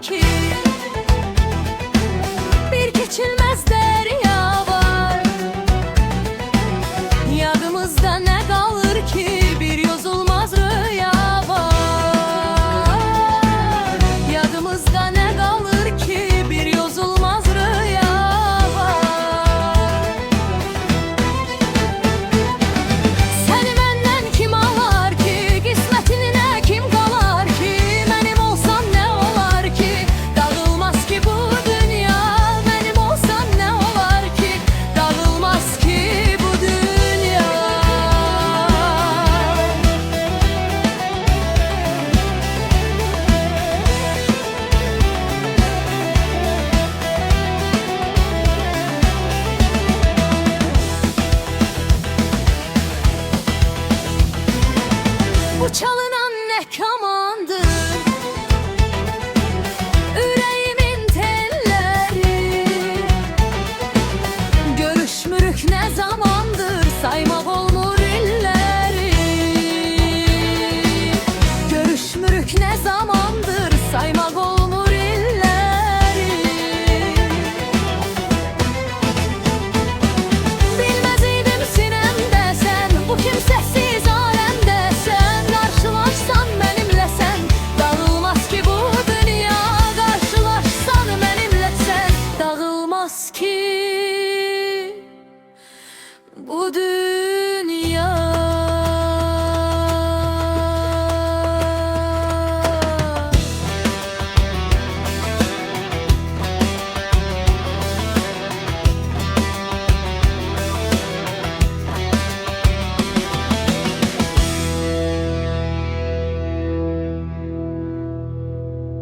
ki bir geçilmez derya var. Yadımızda ne kalır ki bir yozulmaz rüya var. Yadımızda ne kalır ki bir yozulmaz rüya var. Seni benden kim alar ki, kısmetini ne kim kalar ki? Benim olsam ne olar ki, dağılmaz ki bu dünya. Benim olsam ne olar ki, dağılmaz ki bu dünya. Bu çalınan ne kamandır, yüreğimin telleri. Görüşmürük ne zamandır, saymak olmur illeri. Görüşmürük ne zamandır, saymak olmur illeri. Bilmez idim sinemde sen, bu kimsesiz alemde sen. Karşılaşsan benimle sen, dağılmaz ki bu dünya. Karşılaşsan benimle sen, dağılmaz ki bu dünya.